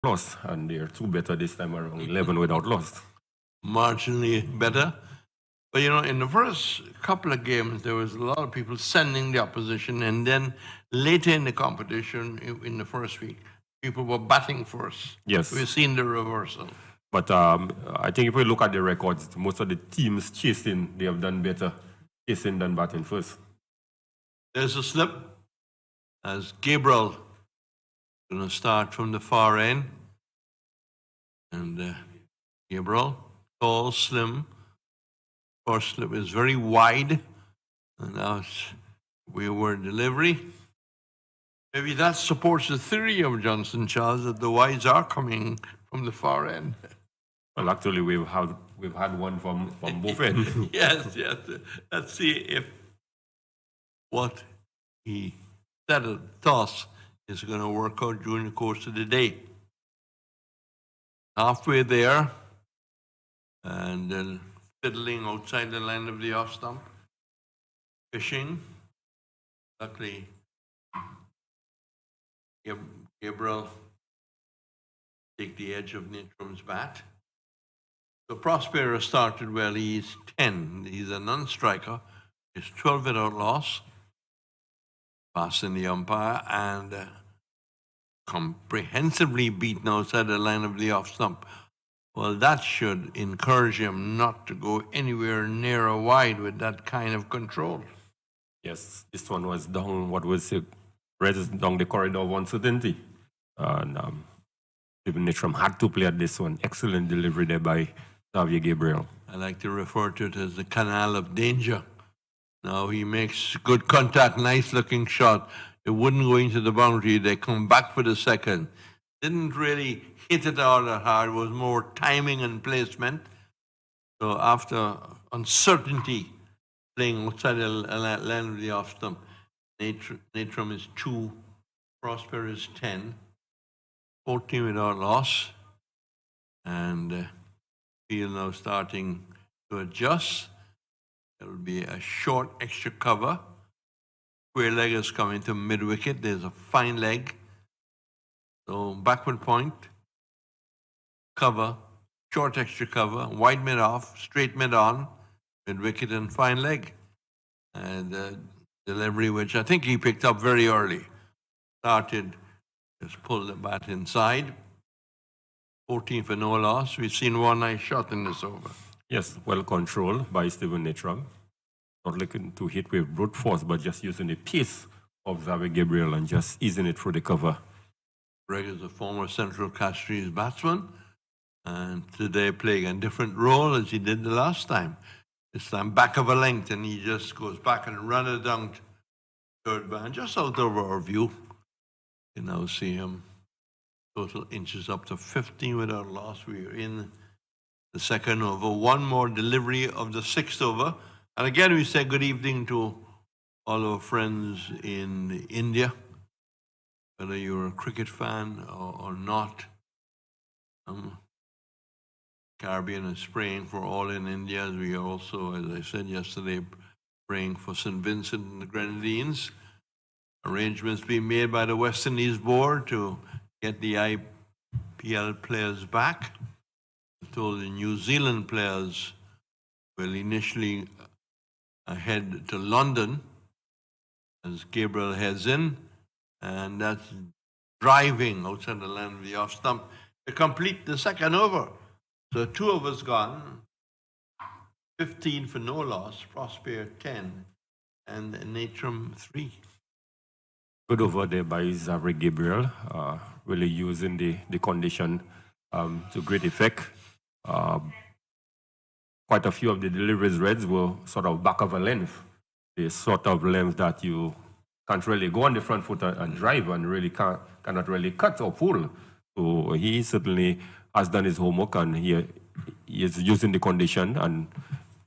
loss, and they're two better this time around, 11 without loss. Marginally better. But, in the first couple of games, there was a lot of people sending the opposition, and then later in the competition, in the first week, people were batting first. Yes. We've seen the reversal. But I think if we look at the records, most of the teams chasing, they have done better chasing than batting first. There's a slip as Gabriel going to start from the far end. And Gabriel, tall, slim. First slip is very wide. And now it's wayward delivery. Maybe that supports the theory of Johnson Charles that the wides are coming from the far end. Well, actually, we've had one from both ends. Yes. Let's see if what he said at the toss is going to work out during the course of the day. Halfway there, and then fiddling outside the line of the off stump, fishing. Luckily, Gabriel take the edge of Natrum's bat. So Prospero started well. He's 10. He's a non-striker. He's 12 without loss. Passing the umpire and comprehensively beaten outside the line of the off stump. Well, that should encourage him not to go anywhere near or wide with that kind of control. Yes, this one was down, what was it? Down the corridor of uncertainty. And even Natrum had to play at this one. Excellent delivery there by Xavier Gabriel. I like to refer to it as the canal of danger. Now he makes good contact, nice looking shot. It wouldn't go into the boundary. They come back for the second. Didn't really hit it all that hard. It was more timing and placement. So after uncertainty, playing outside the line of the off stump, Natrum is 2, Prosper is 10, 14 without loss. And field now starting to adjust. There will be a short extra cover. Square leg is coming to mid-wicket. There's a fine leg. So backward point, cover, short extra cover, wide mid off, straight mid on, mid-wicket and fine leg. And delivery, which I think he picked up very early. Started, just pulled the bat inside. 14 for no loss. We've seen one nice shot in this over. Yes, well controlled by Stephen Natrum. Not looking to hit with brute force, but just using the pace of Xavier Gabriel and just easing it through the cover. Greg is a former Central Castries batsman, and today playing a different role as he did the last time. This time back of a length, and he just goes back and runs it down to third man, just out of our view. You now see him. Total inches up to 15 without loss. We are in the second over. One more delivery of the sixth over. And again, we say good evening to all our friends in India, whether you're a cricket fan or not. Caribbean is praying for all in India, as we are also, as I said yesterday, praying for St. Vincent and the Grenadines. Arrangements being made by the West Indies board to get the IPL players back. I told the New Zealand players will initially head to London as Gabriel heads in, and that's driving outside the line of the off stump to complete the second over. So 2 overs gone, 15 for no loss, Prosper 10, and Natrum 3. Good over there by Xavier Gabriel, really using the condition to great effect. Quite a few of the deliveries Reds were sort of back of a length. The sort of length that you can't really go on the front foot and drive and really cannot really cut or pull. So he certainly has done his homework and he is using the condition, and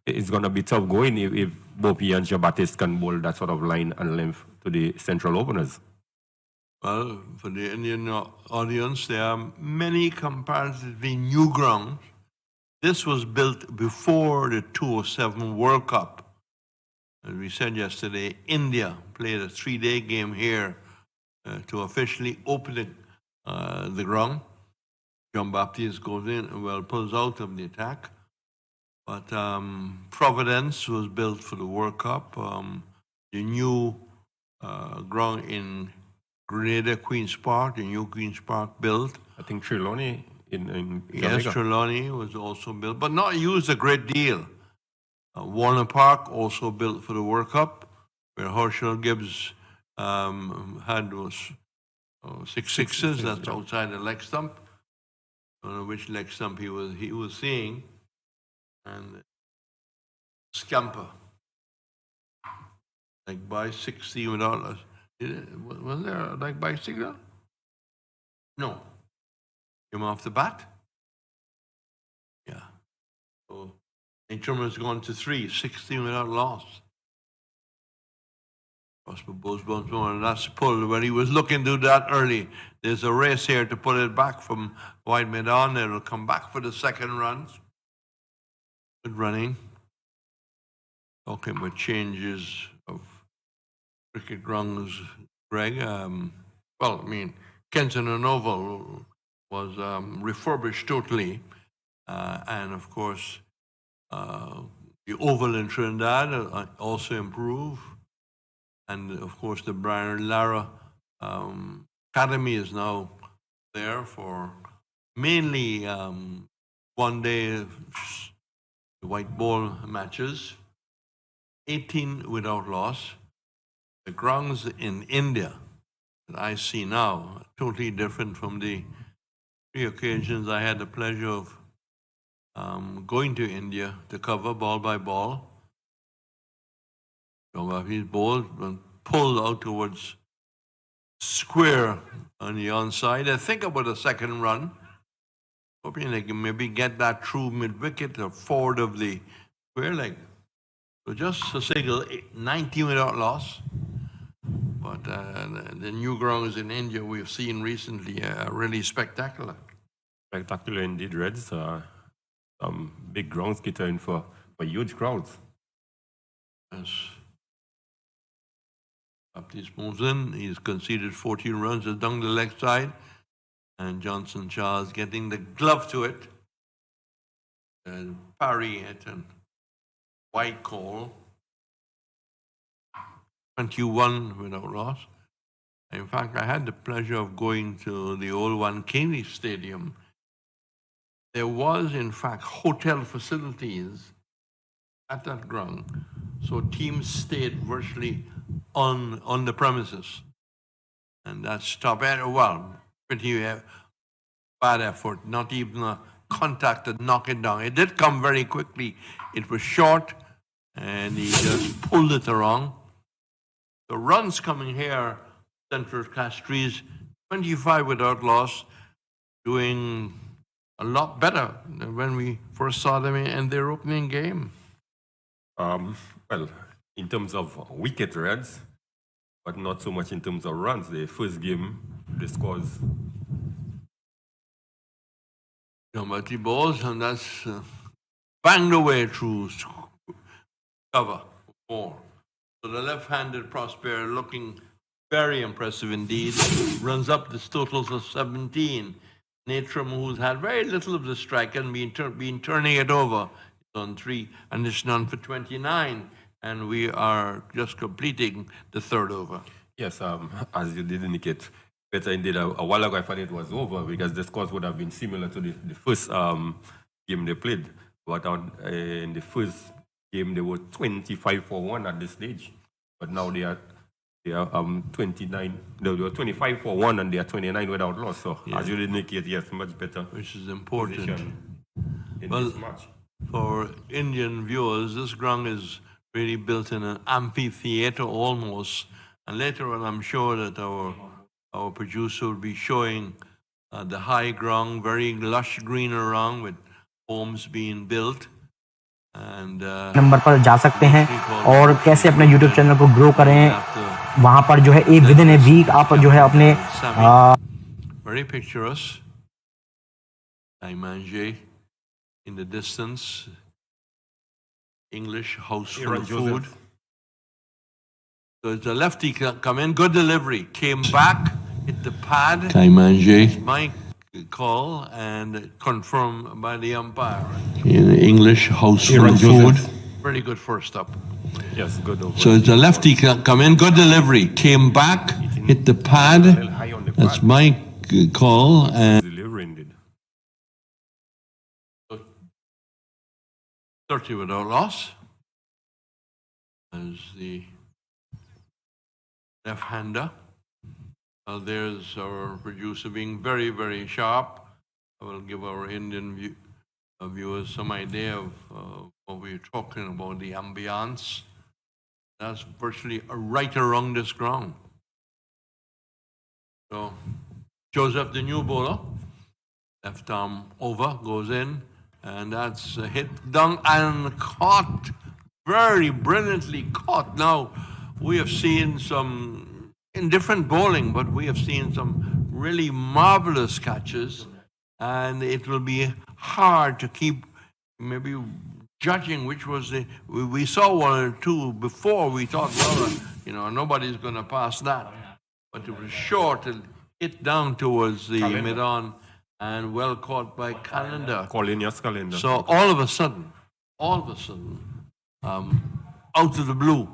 it's going to be tough going if both he and Jabatis can bowl that sort of line and length to the central openers. Well, for the Indian audience, there are many comparatively new grounds. This was built before the 2007 World Cup. As we said yesterday, India played a 3-day game here to officially open the ground. Jean-Baptiste goes in, well, pulls out of the attack. But Providence was built for the World Cup. The new ground in Grenada, Queen's Park, the new Queen's Park built. I think Trelawney in Yes, Jamaica. Trelawney was also built, but not used a great deal. Warner Park, also built for the World Cup, where Herschel Gibbs had those 6 sixes. That's outside the leg stump. I don't know which leg stump he was seeing. And scamper, like by 60 without. Was there a like by signal? No. Came off the bat? Yeah. So Intrum has gone to 3, 16 without loss. Prosper Bones, and that's pulled when he was looking to do that early. There's a race here to put it back from wide mid on. It'll come back for the second runs. Good running. Talking about changes of cricket grounds, Greg. Kenton and Oval was refurbished totally. And of course, the Oval in Trinidad also improved. And of course, the Brian Lara Academy is now there for mainly one-day white ball matches. 18 without loss. The grounds in India that I see now are totally different from the 3 occasions I had the pleasure of going to India to cover ball by ball. His ball pulled out towards square on the onside. I think about a second run. Hoping they can maybe get that through mid-wicket or forward of the square leg. So just a single, 19 without loss. But the new grounds in India we've seen recently are really spectacular. Spectacular indeed, Reds. Big grounds catering for huge crowds. Yes. Baptiste moves in. He's conceded 14 runs down the leg side. And Johnson Charles getting the glove to it. And parry it and white call. 21 without loss. In fact, I had the pleasure of going to the old One Kennedy Stadium. There was, in fact, hotel facilities at that ground. So teams stayed virtually on the premises. And that's top end. Well, pretty bad effort. Not even a contact to knock it down. It did come very quickly. It was short, and he just pulled it around. The runs coming here, Central Castries, 25 without loss, doing a lot better than when we first saw them in their opening game. Well, in terms of wicket Reds, but not so much in terms of runs. The first game, the scores. Multi balls, and that's banged away through cover 4. So the left-handed Prosper looking very impressive indeed. Runs up the totals of 17. Natram, who's had very little of the strike and been turning it over, is on 3, and it's none for 29. And we are just completing the third over. Yes, as you did indicate, better indeed. A while ago I thought it was over because the scores would have been similar to the first game they played. But in the first game, they were 25 for 1 at this stage. But now they are 29. They were 25 for 1 and they are 29 without loss. So as you did indicate, yes, much better. Which is important. In this match. For Indian viewers, this ground is really built in an amphitheater almost. And later on, I'm sure that our producer will be showing the high ground, very lush green around with homes being built. And number पर जा सकते हैं और कैसे अपने YouTube channel को grow करें वहां पर जो है एक विदिन ए वीक आप जो है अपने very picturesque. Manger in the distance. English house full of food. So the lefty come in, good delivery, came back, hit the pad. Manger. My call and confirmed by the umpire. In English, house full of food. Pretty good first up. Yes, good over. So it's a lefty come in, good delivery. Came back, hit the pad. That's my call. And Delivering it. 30 without loss. As the left-hander. There's our producer being very, very sharp. I will give our Indian viewers some idea of what we're talking about, the ambiance. That's virtually right around this ground. So Joseph, the new bowler, left arm over, goes in, and that's a hit down and caught, very brilliantly caught. Now, we have seen some, in different bowling, but we have seen some really marvelous catches, and it will be hard to keep maybe judging which was the, we saw one or two before, we thought, well, nobody's going to pass that. But it was short and hit down towards the mid-on and well caught by Calendar. Calendar. So all of a sudden, out of the blue,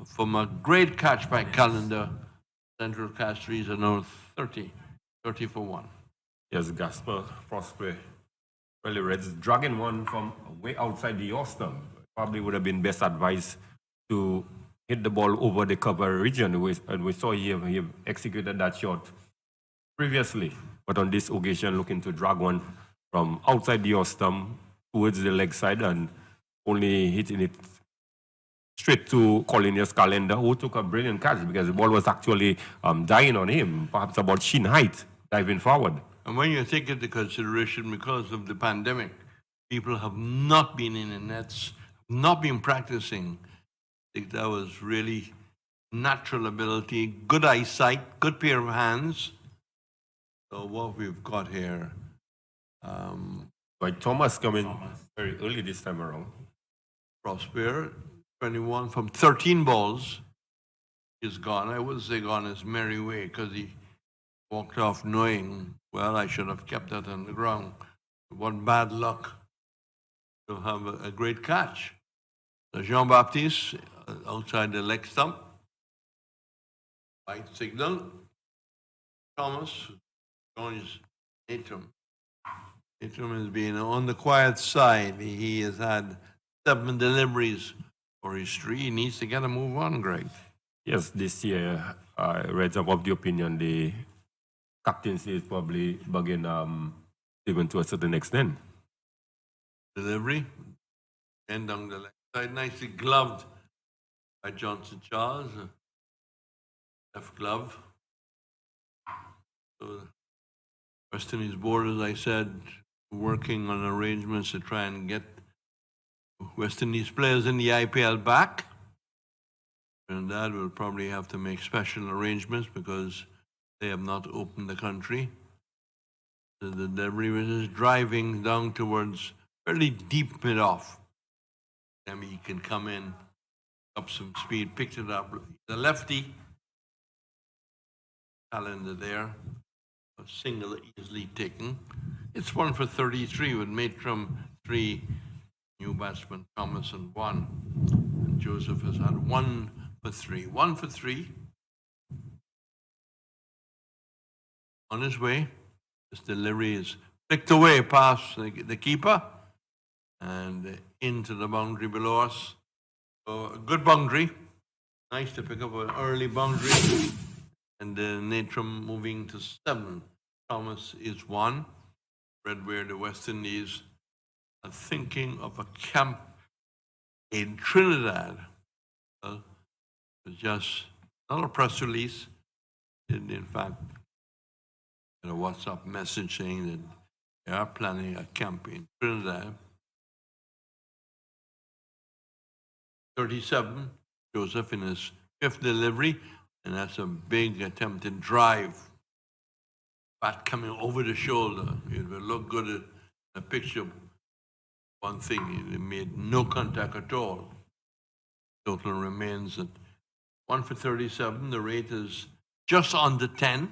from a great catch by Calendar, Central Castries are now 30 for 1. Yes, Gasper, Prosper, really Reds dragging one from way outside the Austin. Probably would have been best advised to hit the ball over the cover region. And we saw he executed that shot previously. But on this occasion, looking to drag one from outside the Austin towards the leg side and only hitting it straight to Colliner's Calendar, who took a brilliant catch because the ball was actually dying on him, perhaps about shin height, diving forward. And when you take into consideration, because of the pandemic, people have not been in the nets, not been practicing. I think that was really natural ability, good eyesight, good pair of hands. So what we've got here. By Thomas coming very early this time around. Prosper, 21 from 13 balls, is gone. I wouldn't say gone his merry way because he walked off knowing, well, I should have kept that on the ground. What bad luck to have a great catch. So Jean-Baptiste outside the leg stump. White signal. Thomas joins Natrum. Natrum has been on the quiet side. He has had 7 deliveries for his 3. He needs to get a move on, Greg. Yes, this year, Reds are of the opinion the captaincy is probably bugging even to a certain extent. Delivery. And down the left side, nicely gloved by Johnson Charles. Left glove. So West Indies board, as I said, working on arrangements to try and get West Indies players in the IPL back. And that will probably have to make special arrangements because they have not opened the country. So the delivery is driving down towards fairly deep mid-off. I mean, he can come in, up some speed, picked it up. The lefty, Calendar there, a single easily taken. It's 1 for 33 with Matram 3, new batsman Thomas and 1. And Joseph has had 1 for 3. 1 for 3. On his way, this delivery is flicked away past the keeper and into the boundary below us. So a good boundary. Nice to pick up an early boundary. And Natrum moving to 7. Thomas is 1. Read where the West Indies are thinking of a camp in Trinidad. Well, it's just not a press release. In fact, a WhatsApp message saying that they are planning a camp in Trinidad. 37, Joseph in his 5th delivery, and that's a big attempted drive. Bat coming over the shoulder. It will look good in a picture. One thing, it made no contact at all. Total remains at 1 for 37. The rate is just under 10.